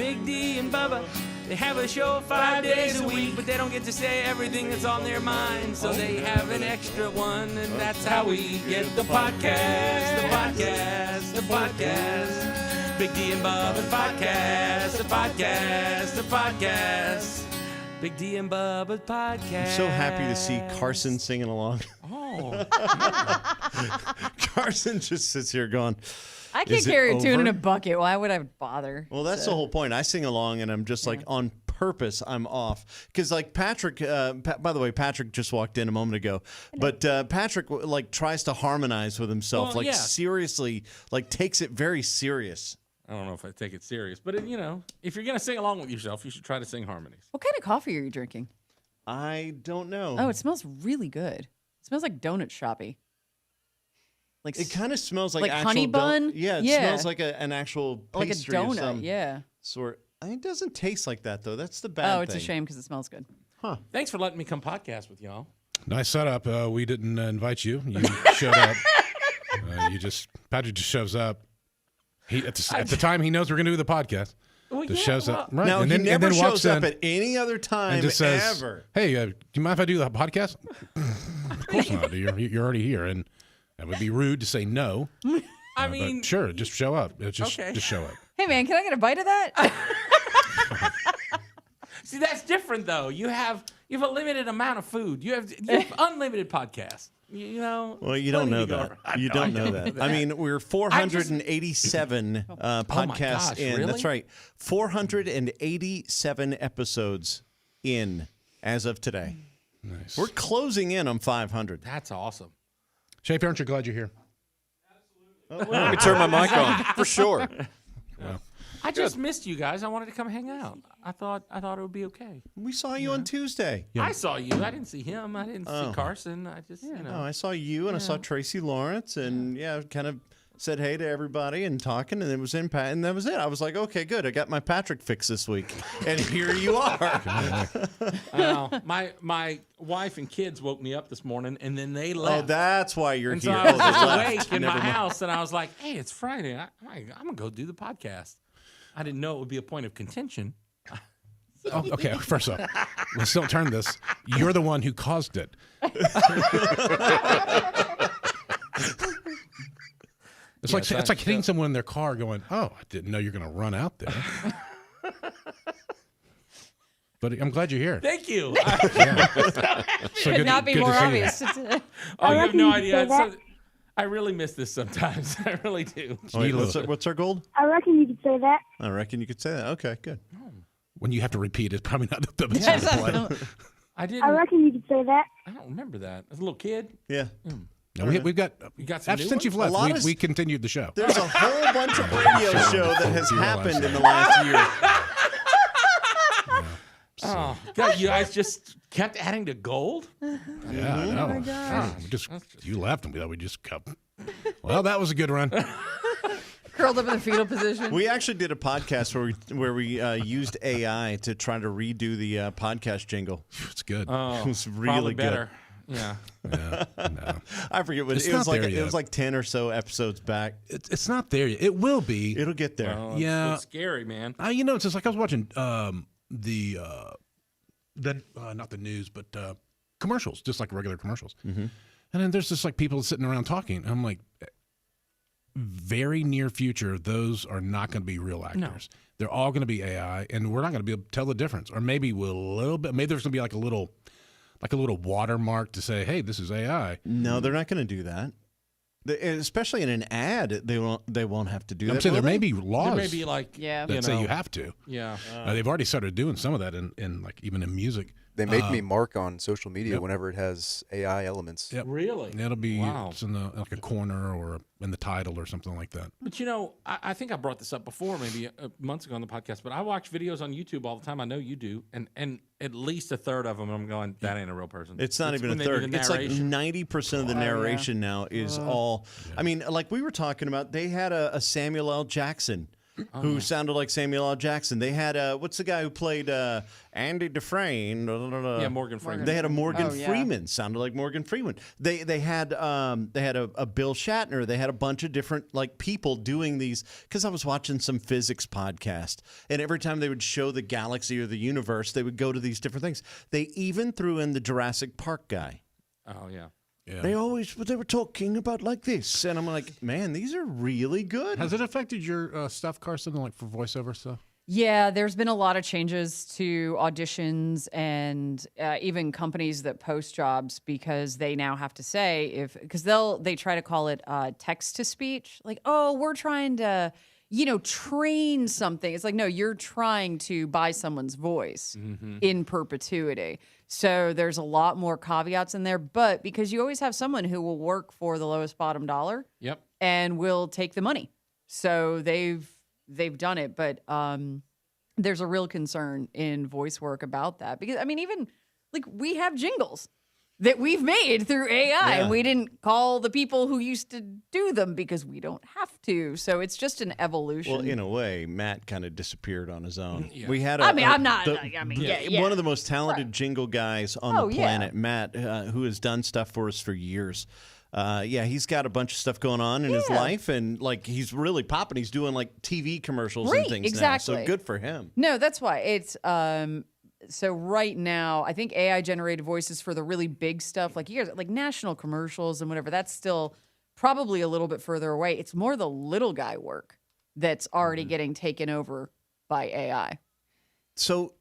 Big D and Bubba, they have a show 5 days a week, but they don't get to say everything that's on their mind, so they have an extra one, and that's how we get the podcast, the podcast, the podcast. Big D and Bubba podcast, the podcast, the podcast. Big D and Bubba podcast. I'm so happy to see Carson singing along. Oh. Carson just sits here going, I can't carry a tune in a bucket. Why would I bother? Well, that's the whole point. I sing along, and I'm just like, on purpose, I'm off. Because, like, Patrick, by the way, Patrick just walked in a moment ago. But Patrick, like, tries to harmonize with himself. Well, seriously, like, takes it very serious. I don't know if I take it serious, but, if you're going to sing along with yourself, you should try to sing harmonies. What kind of coffee are you drinking? I don't know. Oh, it smells really good. It smells like donut shoppy. Like it kind of smells like actual honey bun. It smells like an actual pastry like a donut. of some sort. It doesn't taste like that though. That's the bad thing. Oh, it's a shame because it smells good. Huh? Thanks for letting me come podcast with y'all. Nice setup. We didn't invite you. You showed up. Patrick just shows up. At the time he knows we're going to do the podcast. Well, Just shows up. Right. Now, and he then, never and then walks shows up in at any other time and just says, ever. Hey, do you mind if I do the podcast? Of course not. You're already here. And that would be rude to say no. I mean, but sure, just show up. Just show up. Hey, man, can I get a bite of that? See, that's different, though. You have a limited amount of food. You have unlimited podcasts. Well, you don't know that. You don't know that. I mean, we're 487 podcasts in. Really? That's right. 487 episodes in as of today. Nice. We're closing in on 500. That's awesome. Shape, aren't you glad you're here? Absolutely. Let me turn my mic on for sure. Yeah. I just missed you guys. I wanted to come hang out. I thought it would be okay. We saw you on Tuesday. Yeah. I saw you. I didn't see him. I didn't see Carson. I just, No, I saw you and I saw Tracy Lawrence and kind of said hey to everybody and talking, and it was and that was it. I was like, okay, good. I got my Patrick fix this week, and here you are. My wife and kids woke me up this morning, and then they left. Oh, that's why you're and here. so I was they just left. awake in my Never mind. house, and I was like, hey, it's Friday. I'm gonna go do the podcast. I didn't know it would be a point of contention. Oh, okay, first off, let's don't turn this. You're the one who caused it. It's like hitting someone in their car going, oh, I didn't know you're going to run out there. But I'm glad you're here. Thank you. So Could not be more obvious. Oh, you have no idea. I really miss this sometimes. I really do. Wait, what's our goal? I reckon you could say that. I reckon you could say that. Okay, good. When you have to repeat, it's probably not the best play. I didn't. I reckon you could say that. I don't remember that. As a little kid. Yeah. No, we've got. You got some new since you've ones? left, we continued the show. There's a whole bunch of radio show that has happened in the last year. Oh, God, you guys just kept adding to gold? Yeah, I know. my gosh. You left and we just kept. Well, that was a good run. Curled up in the fetal position. We actually did a podcast where we used AI to try to redo the podcast jingle. It's good. Oh, It was really probably good. better. Yeah. No. I forget what It's it was not like. there It yet. was like 10 or so episodes back. It's not there yet. It will be. It'll get there. Oh, Yeah. It's scary, man. It's just like I was watching the not the news, but commercials, just like regular commercials. Mm-hmm. And then there's just like people sitting around talking. I'm like, very near future, those are not going to be real actors. No. They're all going to be AI, and we're not going to be able to tell the difference. Or maybe we'll a little bit. Maybe there's going to be like a little watermark to say, "Hey, this is AI." No, they're not going to do that. Especially in an ad, they won't have to do that. I'm saying there will may they? be laws There may be like, that say you have to. Yeah. They've already started doing some of that in like even in music. They make me mark on social media whenever it has AI elements. Yep. Really? And it'll be Wow. it's in the like a corner or in the title or something like that. But I think I brought this up before, maybe months ago on the podcast. But I watch videos on YouTube all the time. I know you do, and at least a third of them, I'm going, that ain't a real person. It's not even when a they do third. the It's like narration. 90% of the narration now is all. I mean, like we were talking about, they had a Samuel L. Jackson who sounded like Samuel L. Jackson. They had what's the guy who played Andy Dufresne? Yeah, Morgan Freeman. They had a Morgan Oh, yeah. Freeman. Sounded like Morgan Freeman. They had a Bill Shatner. They had a bunch of different like people doing these. Because I was watching some physics podcast, and every time they would show the galaxy or the universe, they would go to these different things. They even threw in the Jurassic Park guy. Oh, yeah. Yeah. They were talking about like this, and I'm like, man, these are really good. Has it affected your stuff, Carson, like for voiceover stuff? Yeah, there's been a lot of changes to auditions and even companies that post jobs because they now have to say because they try to call it text to speech, like, oh, we're trying to train something. It's like, no, you're trying to buy someone's voice in perpetuity. So there's a lot more caveats in there, but because you always have someone who will work for the lowest bottom dollar, Yep. and will take the money. So they've done it, but there's a real concern in voice work about that because I mean, even like we have jingles that we've made through AI, and we didn't call the people who used to do them because we don't have to. So it's just an evolution. Well, in a way, Matt kind of disappeared on his own. Yeah. We had one of the most talented jingle guys on the planet, Matt, who has done stuff for us for years. He's got a bunch of stuff going on in his life, and like he's really popping. He's doing like TV commercials and things now. So good for him. No, that's why it's so right now, I think AI generated voices for the really big stuff, like you guys, like national commercials and whatever. That's still probably a little bit further away. It's more the little guy work that's already getting taken over by AI. So,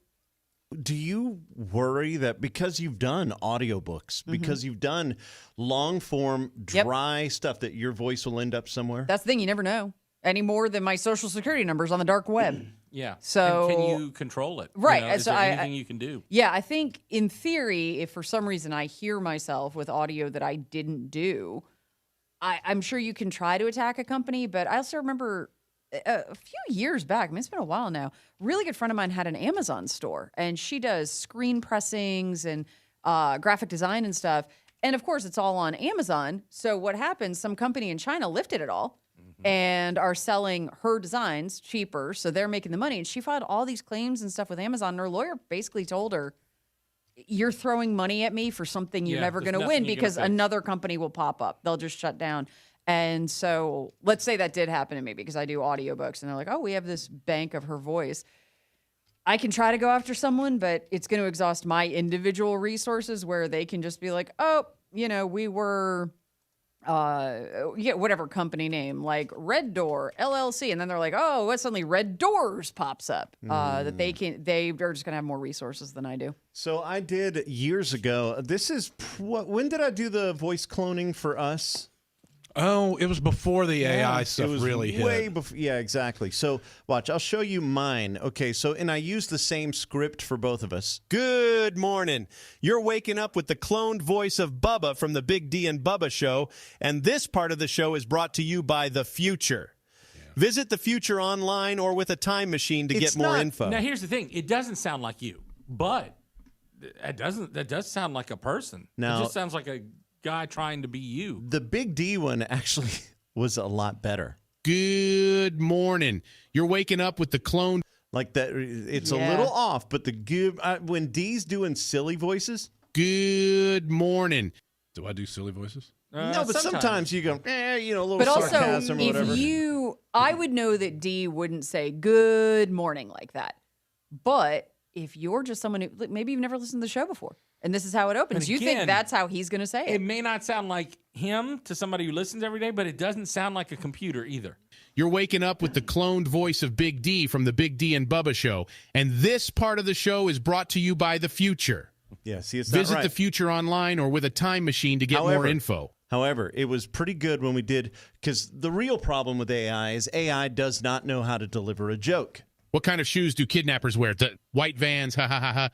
do you worry that because you've done audiobooks, because you've done long form, dry stuff, that your voice will end up somewhere? That's the thing. You never know any more than my social security numbers on the dark web. Yeah. So and can you control it? Right. Is there anything you can do? Yeah, I think in theory, if for some reason I hear myself with audio that I didn't do, I'm sure you can try to attack a company. But I also remember a few years back, I mean, it's been a while now, really good friend of mine had an Amazon store, and she does screen pressings and graphic design and stuff. And of course, it's all on Amazon. So what happens, some company in China lifted it all and are selling her designs cheaper. So they're making the money. And she filed all these claims and stuff with Amazon. And her lawyer basically told her, you're throwing money at me for something you're never going to win because another company will pop up. They'll just shut down. And so let's say that did happen to me because I do audiobooks and they're like, oh, we have this bank of her voice. I can try to go after someone, but it's going to exhaust my individual resources where they can just be like, oh, we were, whatever company name, like Red Door LLC. And then they're like, oh, what, suddenly Red Doors pops up that they're just going to have more resources than I do. So I did years ago. When did I do the voice cloning for us? Oh, it was before the AI stuff really hit. Way before. Yeah, exactly. So watch, I'll show you mine. Okay, and I used the same script for both of us. Good morning. You're waking up with the cloned voice of Bubba from the Big D and Bubba Show, and this part of the show is brought to you by the future. Yeah. Visit the future online or with a time machine to get more info. Now, here's the thing. It doesn't sound like you, but that does sound like a person. Now, it just sounds like a guy trying to be you. The Big D one actually was a lot better. Good morning. You're waking up with the clone. Like that, it's a little off, but when D's doing silly voices. Good morning. Do I do silly voices? No, but sometimes you go, a little but sarcasm also, or whatever. I would know that D wouldn't say good morning like that. But if you're just someone who, maybe you've never listened to the show before, and this is how it opens, you think that's how he's going to say it. It may not sound like him to somebody who listens every day, but it doesn't sound like a computer either. You're waking up with the cloned voice of Big D from the Big D and Bubba Show. And this part of the show is brought to you by the future. Yeah, see, it's not Visit right. the future online or with a time machine to get more info. However, it was pretty good when we did, because the real problem with AI is AI does not know how to deliver a joke. What kind of shoes do kidnappers wear? The white Vans, ha ha ha ha.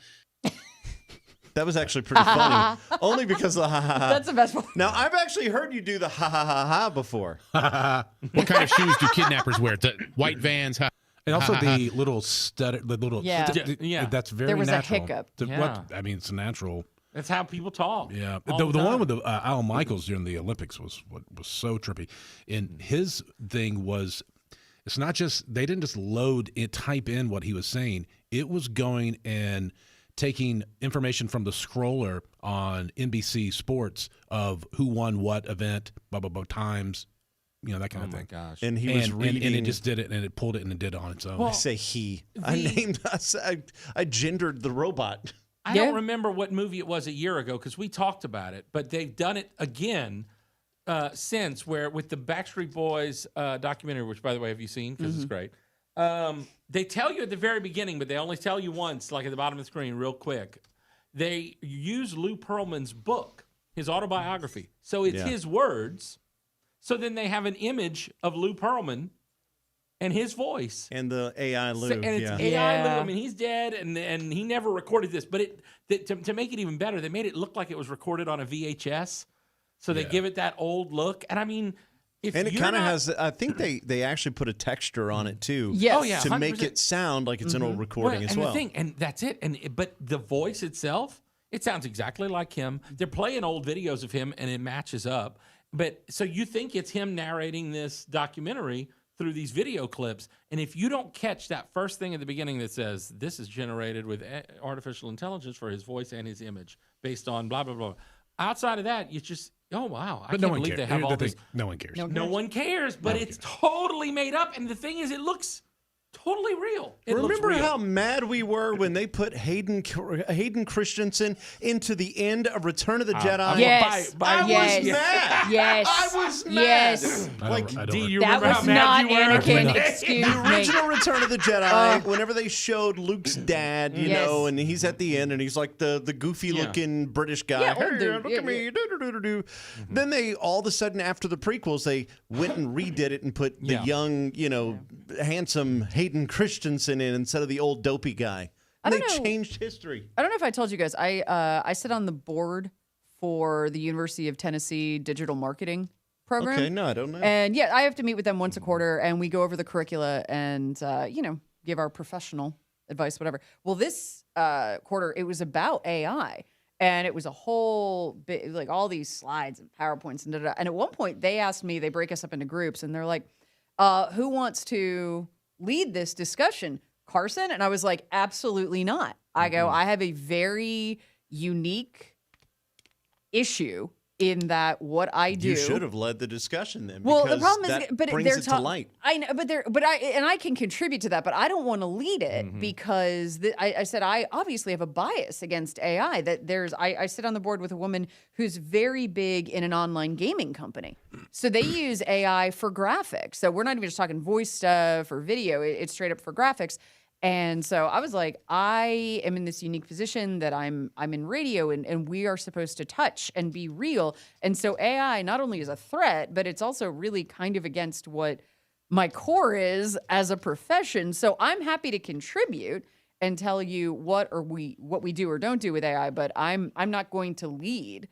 That was actually pretty funny. Only because of the ha ha ha. That's the best one. Now, I've actually heard you do the ha ha ha ha before. What kind of shoes do kidnappers wear? The white Vans, ha. And also the little stutter, the little that's very there was natural. a hiccup. It's natural. That's how people talk. Yeah, the one with the Al Michaels during the Olympics was so trippy. And his thing was, It's not just, they didn't just type in what he was saying. It was going and taking information from the scroller on NBC Sports of who won what event, blah, blah, blah, times, that kind of thing. Oh, my gosh. And he was reading. And it just did it, and it pulled it, and it did it on its own. I say he. I gendered the robot. I don't remember what movie it was a year ago because we talked about it, but they've done it again since, where with the Backstreet Boys documentary, which, by the way, have you seen? Because it's great. They tell you at the very beginning, but they only tell you once, like at the bottom of the screen, real quick. They use Lou Pearlman's book, his autobiography. So it's his words. So then they have an image of Lou Pearlman and his voice. And the AI Lou. And it's AI Lou. I mean, he's dead, and he never recorded this. But to make it even better, they made it look like it was recorded on a VHS. So they give it that old look. And I mean, it kind of has, I think they actually put a texture on it too. Yes. Oh, yeah, to 100%. make it sound like it's an old recording as well. And that's it. But the voice itself, it sounds exactly like him. They're playing old videos of him, and it matches up. But so you think it's him narrating this documentary through these video clips. And if you don't catch that first thing at the beginning that says, this is generated with artificial intelligence for his voice and his image based on blah, blah, blah. Outside of that, you just, oh, wow. I can't believe they have all this. No one cares. No one cares, but it's totally made up. And the thing is, it looks totally real. Remember how mad we were when they put Hayden Christensen into the end of Return of the Jedi? Yes. I was mad. Yes. I was mad. Yes. Remember That how was mad not you were? Anakin. Excuse The me. original Return of the Jedi, whenever they showed Luke's dad, you know, and he's at the end, and he's like the goofy-looking British guy. Yeah, Hey, old dude. look at me. Do-do-do-do-do. Then they, all of a sudden, after the prequels, they went and redid it and put the young, handsome Hayden Christensen in instead of the old dopey guy. And they changed history. I don't know if I told you guys. I sit on the board for the University of Tennessee digital marketing program. Okay, no, I don't know. And yeah, I have to meet with them once a quarter, and we go over the curricula and give our professional advice, whatever. Well, this quarter it was about AI, and it was a whole bit like all these slides and PowerPoints and da-da-da. And at one point, they asked me. They break us up into groups, and they're like, "Who wants to lead this discussion, Carson?" And I was like, absolutely not. I go, I have a very unique issue in that what I do. You should have led the discussion then. Well, the because problem is, that but brings they're it to light. I know, but I can contribute to that, but I don't want to lead it because I said I obviously have a bias against AI. That I sit on the board with a woman who's very big in an online gaming company, so they use AI for graphics. So we're not even just talking voice stuff or video; it's straight up for graphics. And so I was like, I am in this unique position that I'm in radio and we are supposed to touch and be real. And so AI not only is a threat, but it's also really kind of against what my core is as a profession. So I'm happy to contribute and tell you what we do or don't do with AI, but I'm not going to lead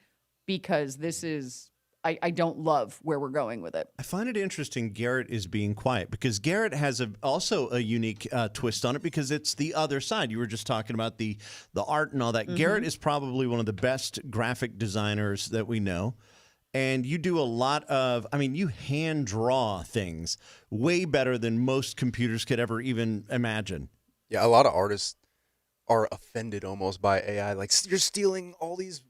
because this is I don't love where we're going with it. I find it interesting Garrett is being quiet because Garrett has also a unique twist on it because it's the other side. You were just talking about the art and all that. Garrett is probably one of the best graphic designers that we know. And you do a lot of, you hand draw things way better than most computers could ever even imagine. Yeah, a lot of artists are offended almost by AI. Like, you're stealing all these,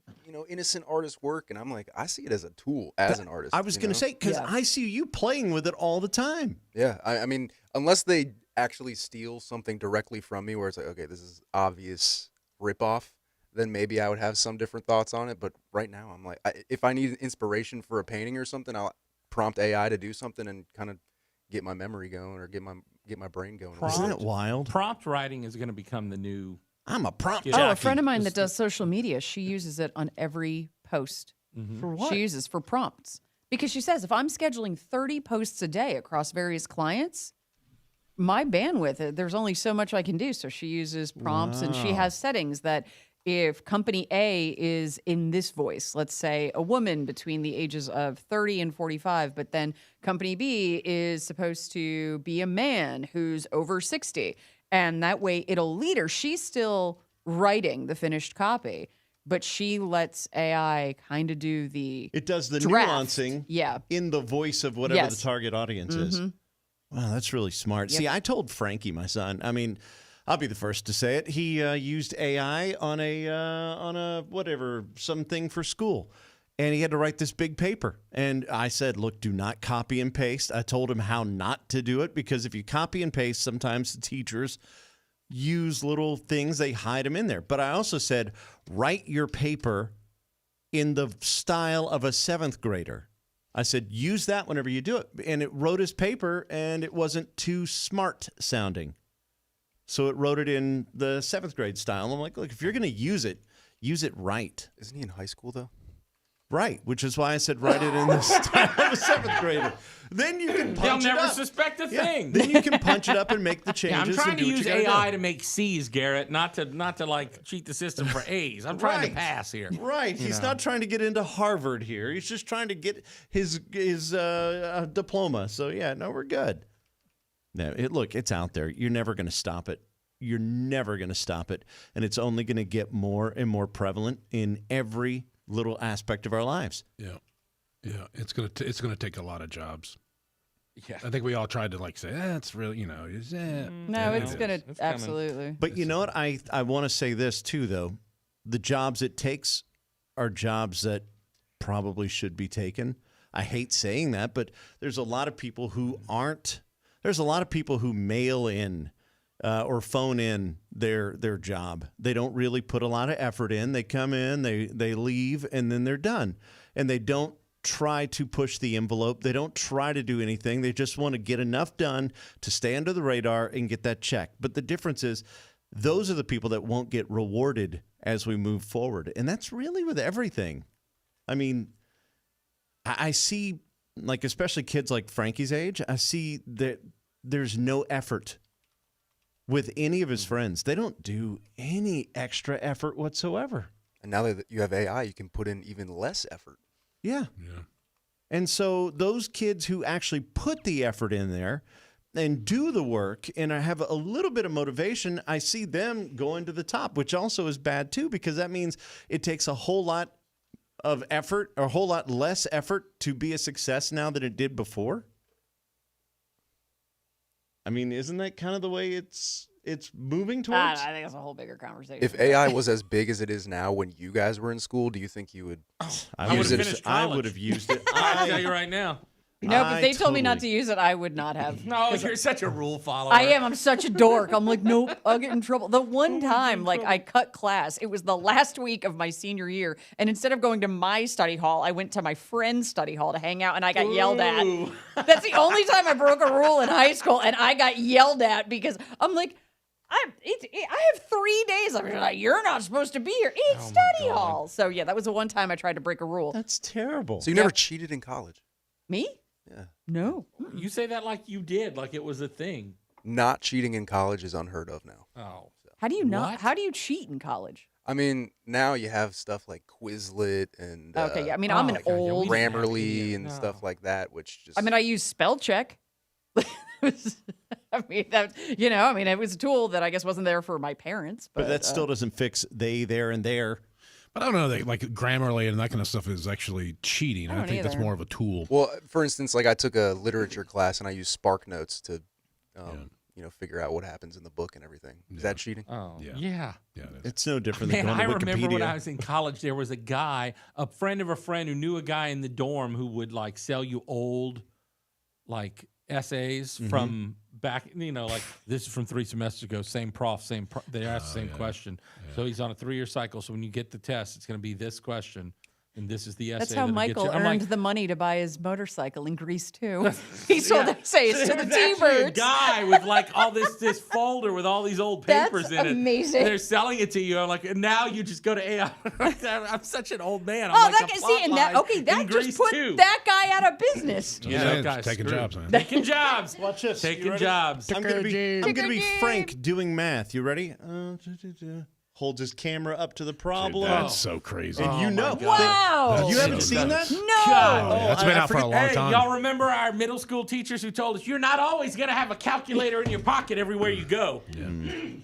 innocent artists' work. And I'm like, I see it as a tool as an artist. I was going to say, because I see you playing with it all the time. Yeah, I mean, unless they actually steal something directly from me where it's like, okay, this is obvious ripoff, then maybe I would have some different thoughts on it. But right now, I'm like, if I need inspiration for a painting or something, I'll prompt AI to do something and kind of get my memory going or get my brain going. Isn't that wild? Prompt writing is going to become the new... I'm a prompt Oh, a friend of mine that does social media, she uses it on every post. For what? She uses for prompts. Because she says, if I'm scheduling 30 posts a day across various clients, my bandwidth, there's only so much I can do. So she uses prompts and she has settings that if company A is in this voice, let's say a woman between the ages of 30 and 45, but then company B is supposed to be a man who's over 60. And that way it'll lead her. She's still writing the finished copy, but she lets AI kind of do the It does the draft. nuancing Yeah. in the voice of whatever the target audience is. Wow, that's really smart. Yep. See, I told Frankie, my son. I mean, I'll be the first to say it. He used AI on a whatever, something for school. And he had to write this big paper. And I said, look, do not copy and paste. I told him how not to do it, because if you copy and paste, sometimes the teachers use little things, they hide them in there. But I also said, write your paper in the style of a 7th grader. I said, use that whenever you do it. And it wrote his paper, and it wasn't too smart sounding. So it wrote it in the 7th grade style. I'm like, look, if you're going to use it right. Isn't he in high school, though? Right, which is why I said write it in the style of a 7th grader. Then you can punch They'll it never up. suspect a thing. Then you can punch it up and make the Yeah, changes. I'm trying and to do what use you gotta AI do. to make C's, Garrett, not to like cheat the system for A's. I'm trying to Right. pass here. Right, he's not trying to get into Harvard here. He's just trying to get his diploma. So yeah, no, we're good. No, look, it's out there. You're never going to stop it. You're never going to stop it, and it's only going to get more and more prevalent in every little aspect of our lives. Yeah, it's gonna take a lot of jobs. Yeah. I think we all tried to like say, it's really, No, It it's is. gonna It's coming. absolutely. But you know what? I want to say this too, though. The jobs it takes are jobs that probably should be taken. I hate saying that, but there's a lot of people who aren't. There's a lot of people who mail in or phone in their job. They don't really put a lot of effort in. They come in, they leave, and then they're done. And they don't try to push the envelope. They don't try to do anything. They just want to get enough done to stay under the radar and get that check. But the difference is those are the people that won't get rewarded as we move forward. And that's really with everything. I mean, I see, like, especially kids like Frankie's age, I see that there's no effort with any of his friends. They don't do any extra effort whatsoever. And now that you have AI, you can put in even less effort. Yeah. And so those kids who actually put the effort in there and do the work and have a little bit of motivation, I see them going to the top, which also is bad too, because that means it takes a whole lot of effort or a whole lot less effort to be a success now than it did before. I mean, isn't that kind of the way it's moving towards? I think that's a whole bigger conversation. If AI was as big as it is now when you guys were in school, do you think you would? I would've finished I college. would have used it. I'll tell you right now. No, if I they told me not to totally- use it, I would not have. No, you're such a rule follower. I am. I'm such a dork. I'm like, nope, I'll get in trouble. The one time, like, I cut class, it was the last week of my senior year. And instead of going to my study hall, I went to my friend's study hall to hang out, and I got yelled at. That's the only time I broke a rule in high school, and I got yelled at because I'm like, I have 3 days. I'm like, you're not supposed to be here. It's study hall. So, yeah, that was the one time I tried to break a rule. That's terrible. So you never cheated in college? Me? Yeah. No. You say that like you did, like it was a thing. Not cheating in college is unheard of now. Oh. How do you not? What? How do you cheat in college? I mean, now you have stuff like Quizlet and Okay, yeah. I mean, I'm an Oh, yeah, we old. didn't have Grammarly any- and no. stuff like that, which just I mean, I use spell check. I mean, it was a tool that I guess wasn't there for my parents. But, But that still doesn't fix they, there, and there. But I don't know that like Grammarly and that kind of stuff is actually cheating. I don't think that's either. more of a tool. Well, for instance, like I took a literature class and I used Spark Notes to, figure out what happens in the book and everything. Is that cheating? Oh. Yeah. Yeah. Yeah, it is. It's no different than Man, going I to Wikipedia. remember when I was in college, there was a guy, a friend of a friend who knew a guy in the dorm who would like sell you old like essays from back, like this is from 3 semesters ago, same prof, they asked the same question. So he's on a 3-year cycle. So when you get the test, it's going to be this question. And this is the essay. that's how that'll get Michael you. I'm earned like, the money to buy his motorcycle in Greece too. He sold essays to the There's actually a T-Birds. guy with like all this folder with all these old papers That's in it. amazing. And they're selling it to you. I'm like, and now you just go to AI. I'm such an old man. I'm Oh, like that guy, see, and that in that Greece just put too. that guy out of business. So Yeah, yeah, that guy's it's taking screwed. jobs, man. Taking jobs. Watch this. You Taking ready? jobs. I'm gonna be Frank doing math. You ready? Holds his camera up to the Dude, problem. that's so crazy. and you know, Wow. you haven't so seen that? No. God. That's been out for a long Hey, time. y'all remember our middle school teachers who told us you're not always going to have a calculator in your pocket everywhere you go?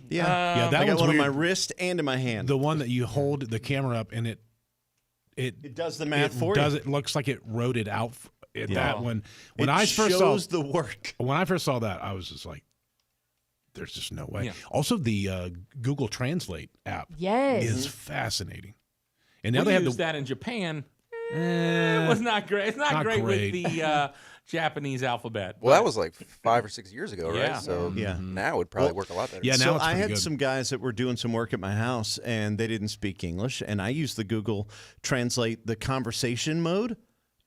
Yeah, that I got one's one on my weird. wrist and in my hand. The one that you hold the camera up and it It does the math for does you. it looks like it wrote it out That when it I first saw the work. When I first saw that, I was just like, "There's just no way." Yeah. Also, the Google Translate app Yes. is fascinating, and now We they have used the. that in Japan. It was not great. It's not great with great. the Japanese alphabet. Well, that was like 5 or 6 years ago, Yeah. right? So Yeah. now it would probably work a lot better. Yeah, now So it's I pretty had good. some guys that were doing some work at my house, and they didn't speak English, and I used the Google Translate the conversation mode,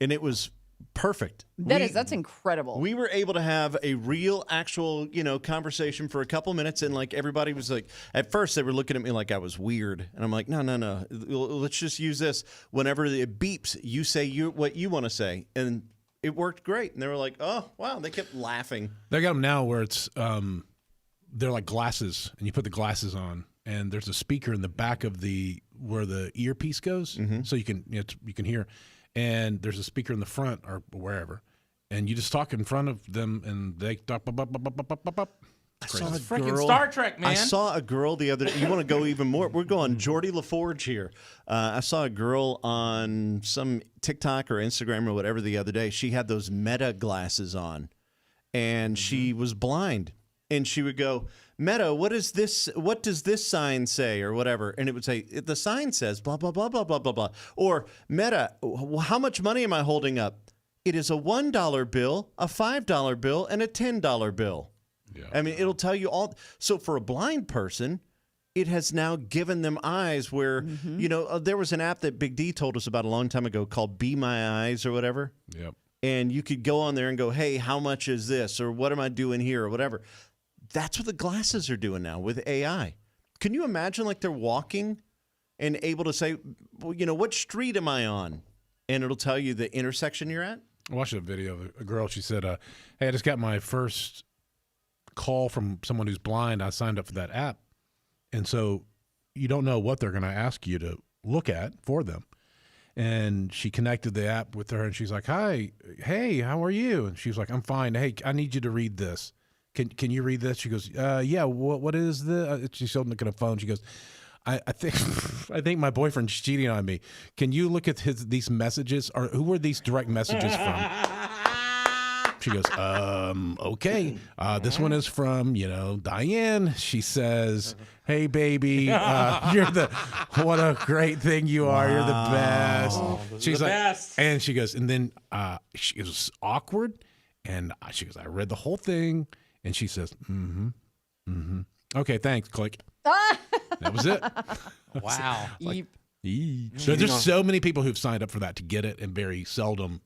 and it was perfect. That's incredible. We were able to have a real, actual, conversation for a couple minutes, and like everybody was like, at first they were looking at me like I was weird, and I'm like, no, let's just use this. Whenever it beeps, you say what you want to say, and it worked great. And they were like, oh wow, they kept laughing. They got them now where it's they're like glasses, and you put the glasses on, and there's a speaker in the back of where the earpiece goes, so you can hear, and there's a speaker in the front or wherever, and you just talk in front of them, and they talk. I saw a freaking girl- Star Trek, man. I saw a girl the other day. You want to go even more? We're going Geordie LaForge here. I saw a girl on some TikTok or Instagram or whatever the other day. She had those Meta glasses on, and she was blind. And she would go, Meta, what is this? What does this sign say, or whatever? And it would say, the sign says blah blah blah blah blah blah blah. Or Meta, how much money am I holding up? It is a $1 bill, a $5 bill, and a $10 bill. Yeah. I mean, it'll tell you all. So for a blind person, it has now given them eyes where, there was an app that Big D told us about a long time ago called Be My Eyes or whatever. Yep. And you could go on there and go, hey, how much is this? Or what am I doing here? Or whatever. That's what the glasses are doing now with AI. Can you imagine like they're walking and able to say, well, what street am I on? And it'll tell you the intersection you're at. I watched a video of a girl. She said, hey, I just got my first call from someone who's blind. I signed up for that app. And so you don't know what they're going to ask you to look at for them. And she connected the app with her, and she's like, hey, how are you? And she was like, I'm fine. Hey, I need you to read this. Can you read this? She goes, yeah, what is this? She's holding at a phone. She goes, I think my boyfriend's cheating on me. Can you look at these messages? Or who are these direct messages from? She goes, okay. This one is from, Diane. She says, hey, baby, what a great thing you are. You're the best. She's the like, best. and she goes, and then it was awkward. And she goes, I read the whole thing. And she says, okay, thanks. Click. That was it. Wow. So there's so many people who've signed up for that to get it, and very seldom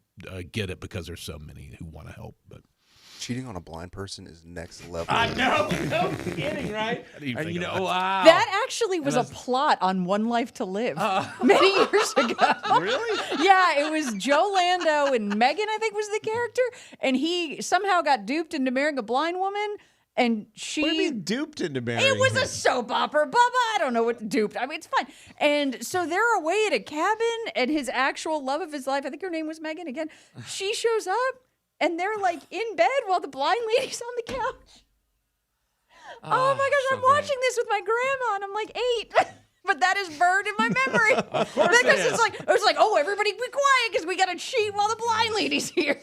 get it because there's so many who want to help. But Cheating on a blind person is next level. I know. No kidding, right? Wow. That actually was a plot on One Life to Live many years ago. Really? Yeah, it was Joe Lando and Megan, I think, was the character. And he somehow got duped into marrying a blind woman. And she... What do you mean duped into marrying It was him? a soap opera, Bubba. I don't know what duped. I mean, it's fine. And so they're away at a cabin, and his actual love of his life, I think her name was Megan again, she shows up, and they're like in bed while the blind lady's on the couch. Oh my gosh, I'm watching this with my grandma, and I'm like 8. But that is burned in my memory. Of course it Because is. it's like, oh, everybody be quiet because we got to cheat while the blind lady's here.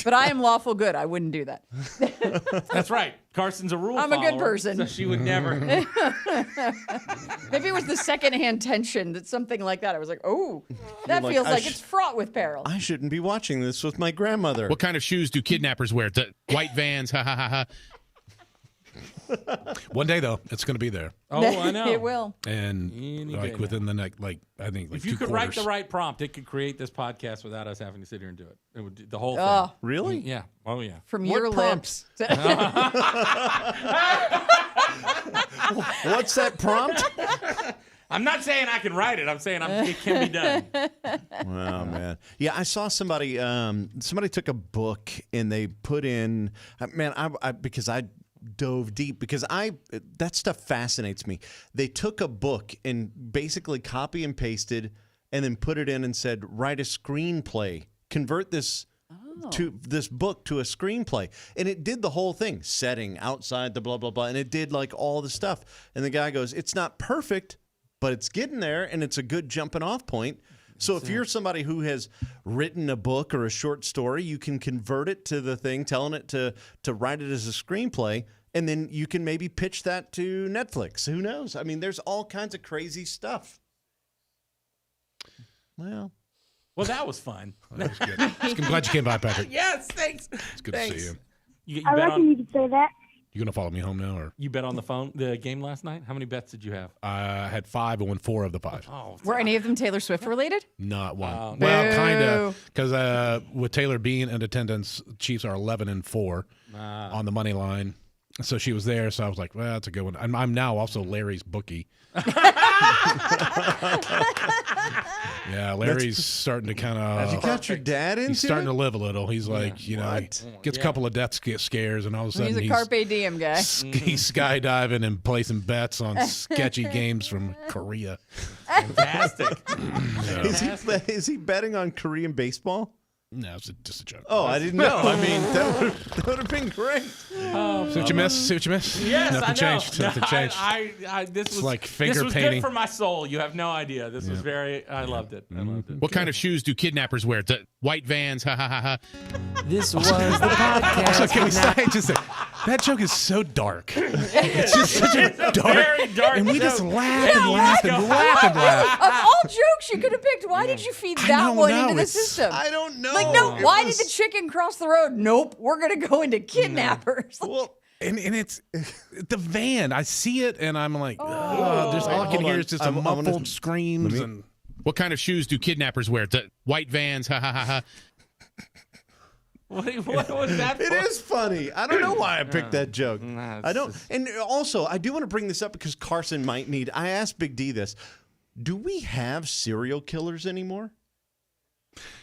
But I am lawful good. I wouldn't do that. That's right. Carson's a rule I'm a good follower, person. So she would never. Maybe it was the secondhand tension that something like that. I was like, oh, that like, feels I like it's fraught with peril. I shouldn't be watching this with my grandmother. What kind of shoes do kidnappers wear? The white Vans. Ha ha ha ha. one day though, it's going to be there, Oh, I know. It will. and Any like day within the next, I think, If you 2 could write quarters. the right prompt, it could create this podcast without us having to sit here and do it. It would do the whole thing. Oh, Really? Yeah. Oh, yeah. from What your prompts? lips. What's that prompt? I'm not saying I can write it. I'm saying it can be done. Oh man, yeah. I saw somebody. Somebody took a book and they put in. Man, I because I dove deep because that stuff fascinates me. They took a book and basically copy and pasted, and then put it in and said, write a screenplay. Convert this. To this book to a screenplay, and it did the whole thing, setting outside the blah blah blah, and it did like all the stuff. And the guy goes, "It's not perfect, but it's getting there, and it's a good jumping off point." So if you're somebody who has written a book or a short story, you can convert it to the thing, telling it to write it as a screenplay, and then you can maybe pitch that to Netflix. Who knows? I mean, there's all kinds of crazy stuff. Well, that was fun. That was good. I'm glad you came by, Patrick. Yes, thanks. It's good to see you. You I bet reckon on, you could say that. You gonna follow me home now, or you bet on the game last night? How many bets did you have? I had 5 and won 4 of the 5. Oh, Were any of them Taylor Swift related? Not one. Oh, well, kind of, because with Taylor being in attendance, Chiefs are 11-4 on the money line. So she was there, so I was like, well, that's a good one. I'm now also Larry's bookie. Yeah, Larry's starting to kind of. you got your dad into He's starting it? to live a little. He's like, he gets a couple of death scares, and all of a sudden He's a carpe diem guy. He's skydiving and placing bets on sketchy games from Korea. fantastic. Is he betting on Korean baseball? No, it's just a joke. Oh, I didn't know. I mean, that would have been great. See what you miss? See what you miss? Yes, Nothing I know. changed. Nothing changed. This was like finger this was painting. good for my soul. You have no idea. This was very. I loved it. I loved it. What kind of shoes do kidnappers wear? The white Vans. Ha ha ha ha. This was the podcast. So can we start just that joke is so dark. It's just such a dark, very dark and we joke. just laugh and laugh and laugh and laugh. Of all jokes you could have picked, why did you feed that don't one know. into the It's- system? I don't know. Like, no, It why was- did the chicken cross the road? Nope, we're going to go into kidnappers. Well, And it's the van. I see it, and I'm like, there's all I can Hold hear on. is just I'm a gonna- muffled screams and. What kind of shoes do kidnappers wear? The white Vans. Ha ha ha ha. What was that? it for? is funny. I don't know why I picked that joke. Nah, it's I don't. just- And also, I do want to bring this up because Carson might need. I asked Big D this. Do we have serial killers anymore?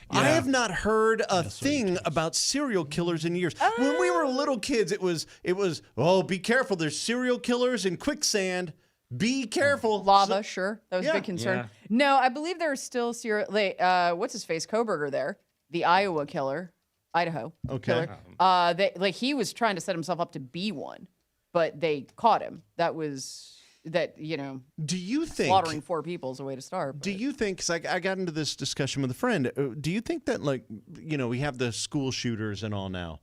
I have not heard a thing about serial killers in years. When we were little kids, it was oh, be careful. There's serial killers in quicksand. Be careful. Lava, sure. That was a Yeah. big concern. Yeah. No, I believe there are still serial. What's his face? Koberger there, the Iowa killer, Idaho. Okay. Killer. He was trying to set himself up to be one, but they caught him. Do you think slaughtering 4 people is a way to start. Do you think, because I got into this discussion with a friend, do you think that, we have the school shooters and all now,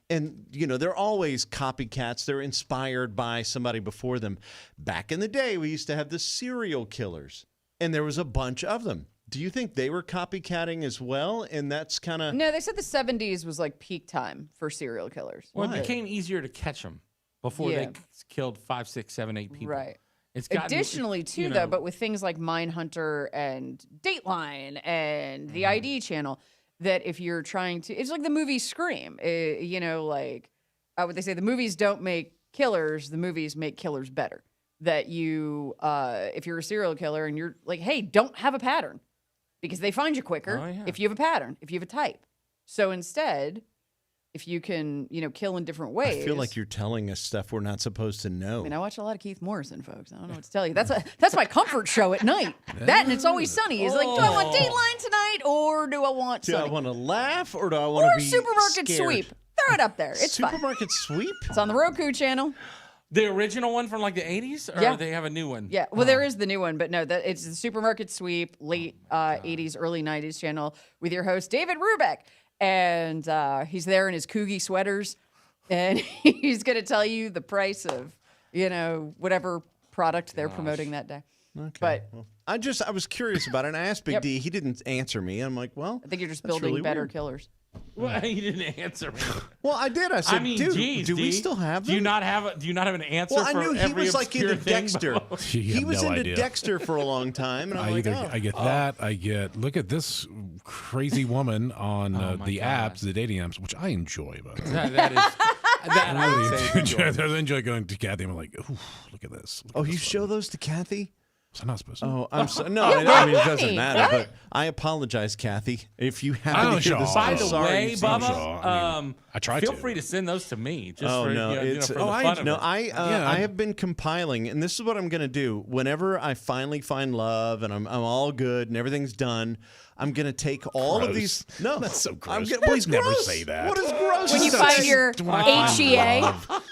and, they're always copycats. They're inspired by somebody before them. Back in the day, we used to have the serial killers, and there was a bunch of them. Do you think they were copycatting as well? And that's kind of... No, they said the 70s was like peak time for serial killers. Well, it became easier to catch them before Yeah. they killed 5, 6, 7, 8 people. Right. It's gotten, Additionally, too, though, but with things like Mindhunter and Dateline and the ID channel, that if you're trying to, it's like the movie Scream. What they say, the movies don't make killers, the movies make killers better. That you, if you're a serial killer and you're like, hey, don't have a pattern because they find you quicker if you have a pattern, if you have a type. So instead, if you can, kill in different ways. I feel like you're telling us stuff we're not supposed to know. I mean, I watch a lot of Keith Morrison, folks. I don't know what to tell you. That's my comfort show at night. That and It's Always Sunny. Is like, do I want Dateline tonight or do I want do Sunny? I want to laugh or do I want to be Supermarket scared? Sweep. Throw it up there. It's fine. Supermarket Sweep? It's on the Roku channel. The original one from like the 80s? Or Yeah. they have a new one? Yeah. Well, there is the new one, but no, it's the Supermarket Sweep, late 80s, early 90s channel with your host, David Rubeck. And he's there in his Coogie sweaters, and he's going to tell you the price of, whatever product they're promoting that day. Okay. But Well, I was curious about it, and I asked Big Yep. D. He didn't answer me. I'm like, well, I think you're just that's building really better weird. killers. Well, he didn't answer me. Well, I did. I said, I mean, dude, geez, do we D, still have them? Do you not have an answer Well, I for knew he every was like into obscure thing? Dexter. You He have was no into idea. Dexter for a long time, and I'm like, I get that. I get look at this crazy woman on the apps, the dating apps, which I enjoy. By the way. that is. That I would say is I enjoyable. enjoy going to Kathy. I'm like, ooh, look at this. Look oh, at you this show photo. those to Kathy? Was I not supposed to? Oh, I'm so, no. Yeah, I mean, it why? doesn't matter. What? But I apologize, Kathy, if you I happen don't to hear show this. all. By I'm the sorry way, you've seen Bubba, this. I mean, I try feel to. free to send those to me. Just Oh for, no! it's It's for the fun of no. it. I have been compiling, and this is what I'm going to do. Whenever I finally find love and I'm all good and everything's done, I'm going to take all of these. No, That's so gross. I'm gonna, Please never gross. say that. What is gross? When you to find say? your HEA,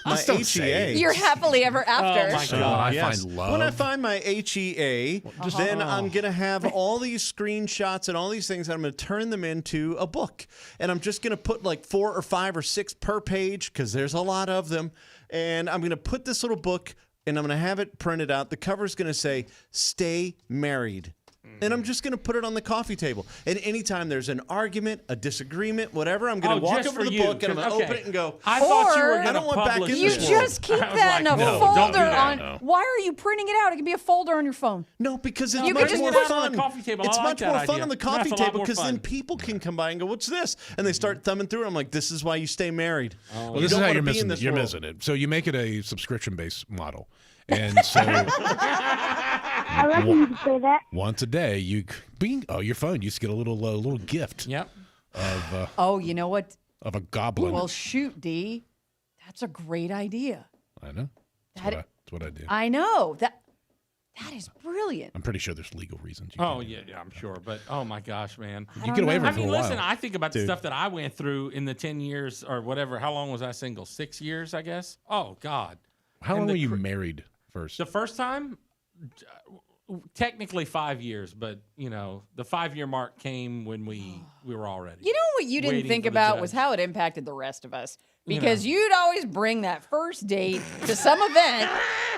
My HEA. you're happily ever after. Oh, my So God. when I Yes. find love. When I find my HEA, then I'm going to have all these screenshots and all these things, and I'm going to turn them into a book. And I'm just going to put like 4 or 5 or 6 per page because there's a lot of them. And I'm going to put this little book, and I'm going to have it printed out. The cover's going to say, "Stay married." And I'm just going to put it on the coffee table. And anytime there's an argument, a disagreement, whatever, I'm going to walk just over for to the you, book and I'm going to 'cause- open it and go, I thought you were Or- going I to don't want back publish in You this this. world. just keep I was that in a like, no, don't folder do that. on. No. Why are you printing it out? It can be a folder on your phone. no, because it's You much could just more put it fun. on the coffee table. I It's like much that more fun idea. on the That's coffee a lot table more because then fun. people can come by and go, "What's this?" And they start thumbing through it. I'm like, "This is why you stay married." Well, You this is don't how wanna you're be in missing this it. You're world. missing it. So you make it a subscription-based model. And so I reckon you could say that. once a day, your phone, you just get a little gift Yep. of Oh, you know what? a goblin. Well, shoot, D. That's a great idea. I know. That's what I do. I know that is brilliant. I'm pretty sure there's legal reasons. Oh, yeah, I'm sure. But, oh, my gosh, man. You get away with I it for mean, a while. listen, I think about the stuff that I went through in the 10 years or whatever. How long was I single? 6 years, I guess? Oh, God. How and long the were you cr- married first? The first time, technically 5 years, but the 5-year mark came when we were all ready. You know what you didn't Waiting think for the about was judge. how it impacted the rest of us. Because you'd always bring that first date to some event,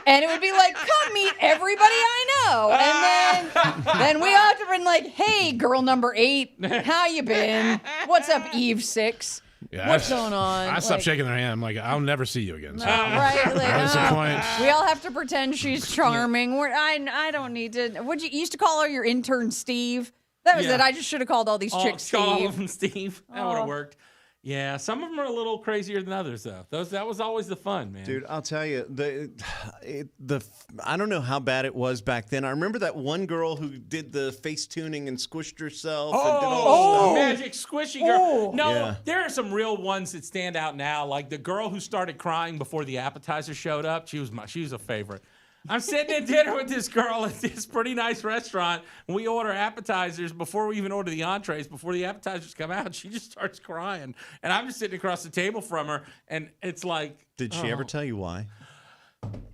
and it would be like, "Come meet everybody I know," and then we all have to been like, "Hey, girl number 8, how you been? What's up, Eve 6? Yeah, What's going on?" I stopped Like, shaking their hand. I'm like, I'll never see you again. So. Right? Like, That's the point. we all have to pretend she's charming. I don't need to. Would you used to call her your intern, Steve? That was Yeah. it. I just should have called all these chicks Call all Steve. of them Steve. That would have worked. Yeah, some of them are a little crazier than others, though. That was always the fun, man. Dude, I'll tell you, I don't know how bad it was back then. I remember that one girl who did the face tuning and squished herself and did all this stuff. Magic Squishy Girl. No, Yeah. there are some real ones that stand out now. Like the girl who started crying before the appetizer showed up. She was a favorite. I'm sitting at dinner with this girl at this pretty nice restaurant. And we order appetizers before we even order the entrees. Before the appetizers come out, she just starts crying. And I'm just sitting across the table from her. And it's like, Did she ever tell you why?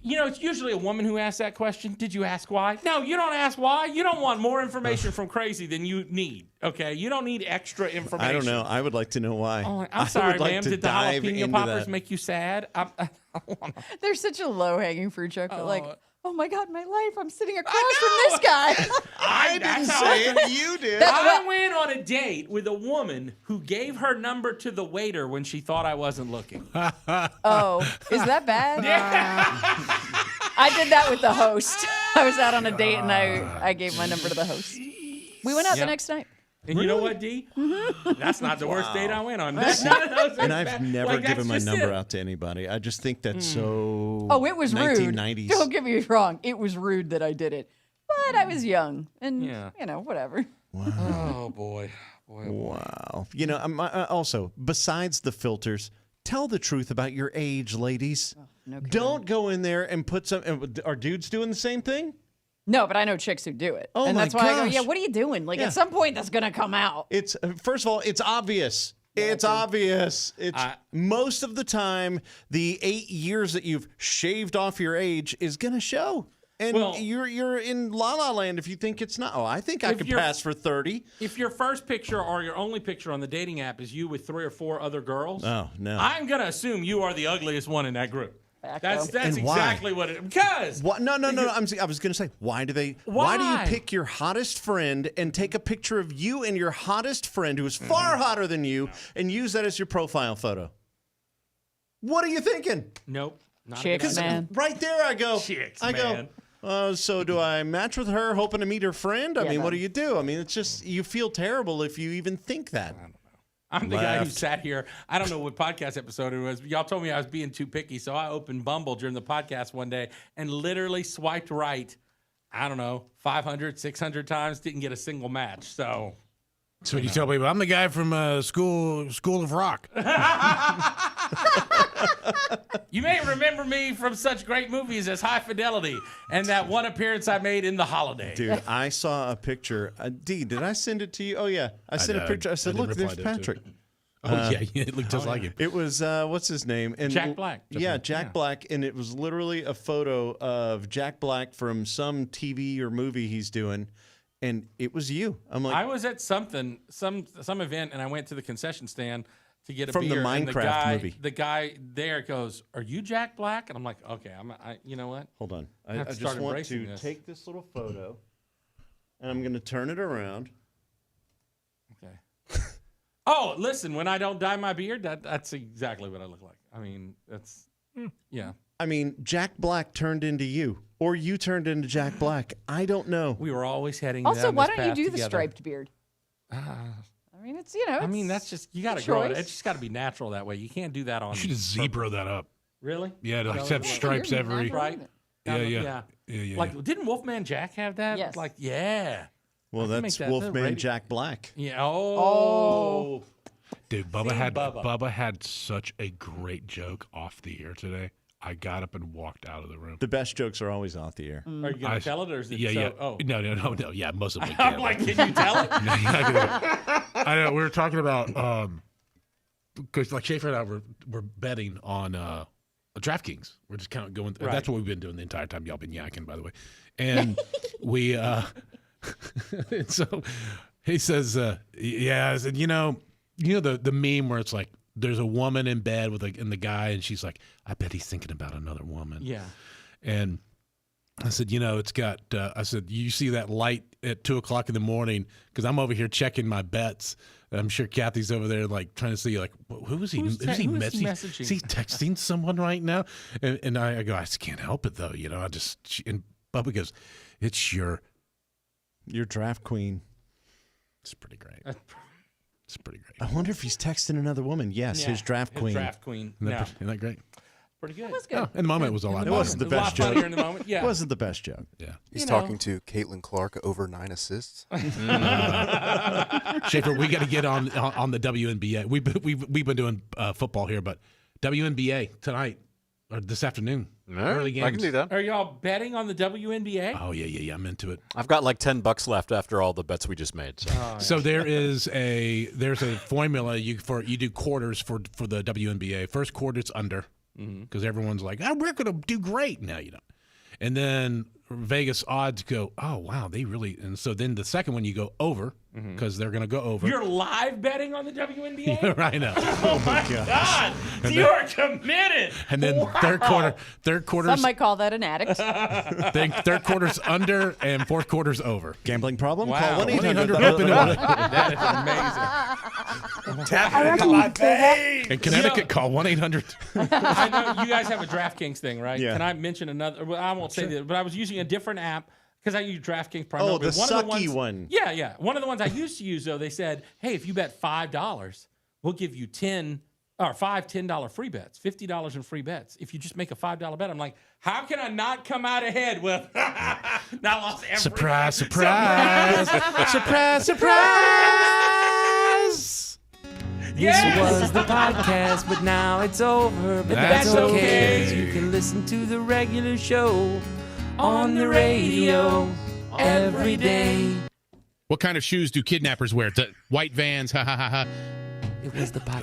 it's usually a woman who asks that question. Did you ask why? No, you don't ask why. You don't want more information from Crazy than you need. Okay, you don't need extra information. I don't know. I would like to know why. Oh, I I'm would sorry, like ma'am. to Did the dive jalapeno into poppers that. make you sad? I don't wanna- There's such a low hanging fruit joke. But like, oh my God, my life. I'm sitting across from know. this guy. I didn't that's how say it. You did. I went on a date with a woman who gave her number to the waiter when she thought I wasn't looking. Oh, is that bad? I did that with the host. I was out on a date and I gave my number to the host. We went out the Yep. next night. And you know what, D? That's not the worst date I went on. None of those are And I've bad. never Like, given my that's just number it. out to anybody. I just think that's so. Oh, it was rude. 1990s. Don't get me wrong. It was rude that I did it. But I was young and, Yeah. whatever. Oh, boy. Wow. Also, besides the filters, tell the truth about your age, ladies. No kidding. Don't go in there and put some. Are dudes doing the same thing? No, but I know chicks who do it. Oh and my that's why I go, gosh. yeah, what are you doing? Like, Yeah. at some point, that's going to come out. It's first of all, it's obvious. It's obvious. It's most of the time the 8 years that you've shaved off your age is going to show. And Well- you're in La La Land if you think it's not. Oh, I think I If could you're- pass for 30. If your first picture or your only picture on the dating app is you with 3 or 4 other girls, Oh, no. I'm going to assume you are the ugliest one in that group. That's And why? exactly what it because What? No. I was going to say, why do you Why? pick your hottest friend and take a picture of you and your hottest friend who is far hotter than you and use that as your profile photo? What are you thinking? Nope. Not a Chicks, good idea. man. Right there, I go. Chicks, I man. go. So do I match with her, hoping to meet her friend? I Yeah, mean, what no. do you do? I mean, it's just you feel terrible if you even think that. I'm the guy who Left. sat here. I don't know what podcast episode it was. Y'all told me I was being too picky, so I opened Bumble during the podcast one day and literally swiped right. I don't know, 500, 600 times. Didn't get a single match. So So when you tell people, I'm the guy from School of Rock. You may remember me from such great movies as High Fidelity and that one appearance I made in The Holiday. Dude, I saw a picture. D, did I send it to you? Oh, yeah. I sent a picture. I said, look, there's Patrick. Oh, yeah, it looked just like him. It was, what's his name? And Jack Black. Jack Black. And it was literally a photo of Jack Black from some TV or movie he's doing. And it was you. I'm like, I was at some event, and I went to the concession stand to get a from beer. the Minecraft movie. The guy there goes, "Are you Jack Black?" And I'm like, "Okay, you know what? Hold on. I have to just start want embracing to this. take this little photo, and I'm going to turn it around. Okay." Oh, listen, when I don't dye my beard, that's exactly what I look like. I mean, that's yeah. I mean, Jack Black turned into you, or you turned into Jack Black. I don't know. We were always heading. Also, down why this don't you path do the together. striped beard? I mean, it's, you know. I mean, it's that's just you got to a grow it. choice. It's just got to be natural that way. You can't do that on. You should just zebra that up. Really? Yeah, like Well, have like- stripes You're every. natural, Right. isn't it? Yeah. Like, didn't Wolfman Jack have that? Yes. Like, yeah. Well, I can that's make that Wolfman radio- Jack Black. Yeah. Oh. Dude, Bubba See, had Bubba. Bubba had such a great joke off the air today. I got up and walked out of the room. The best jokes are always off the air. Are you gonna tell it, or is it Yeah, so? yeah. Oh. No. Yeah, most of them. I'm like, can you tell it? I know. We were talking about because like Schaefer and I were betting on DraftKings. We're just kind of going. Right. That's what we've been doing the entire time. Y'all been yakking, by the way. And we and so he says, yeah. I said, you know the meme where it's like there's a woman in bed with and the guy, and she's like, I bet he's thinking about another woman. Yeah. And I said, it's got, I said, you see that light at 2:00 in the morning? Because I'm over here checking my bets. And I'm sure Kathy's over there, like, trying to see, like, who is he? Who's Is he messaging? Is he texting someone right now? And I go, I just can't help it, though. And Bubba goes, it's your Draft queen. It's pretty great. It's pretty great. I wonder if he's texting another woman. Yes, Yeah, his draft queen. Draft queen. Isn't No. that great? Pretty good. That's good. Oh, in the moment, it was a lot. It wasn't the It was a lot best joke. funnier in the moment. Yeah. It wasn't the best joke. Yeah. He's You know. talking to Caitlin Clark over 9 assists. Schaefer, we got to get on the WNBA. We've been doing football here, but WNBA tonight or this afternoon. Early games. I can do that. Are y'all betting on the WNBA? Oh yeah. I'm into it. I've got like $10 left after all the bets we just made. So. So there's a formula you do quarters for the WNBA. First quarter's under because everyone's like, we're gonna do great. Now you know, and then Vegas odds go, oh wow, they really. And so then the second one you go over because they're gonna go over. You're live betting on the WNBA? Yeah, I know. Oh my God! You are committed. And then Wow. third quarter's Some might call that an addict. then third quarter's under and fourth quarter's over. Gambling problem? Wow. Call 1-800. That is amazing. I reckon you could say that. In Connecticut, call 1-800. I know you guys have a DraftKings thing, right? Yeah. Can I mention another? Well, I won't say that, but I was using a different app because I use DraftKings primarily. Oh, the But one of sucky ones, one. Yeah. One of the ones I used to use, though, they said, hey, if you bet $5, we'll give you five $10 free bets, $50 in free bets. If you just make a $5 bet, I'm like, how can I not come out ahead with now lost every Surprise, surprise. Surprise, surprise. Yes! This was the podcast, but now it's over. But That's that's okay, okay. 'cause you can listen to the regular show on the radio every day. What kind of shoes do kidnappers wear? The white Vans, ha ha ha ha. It was the podcast.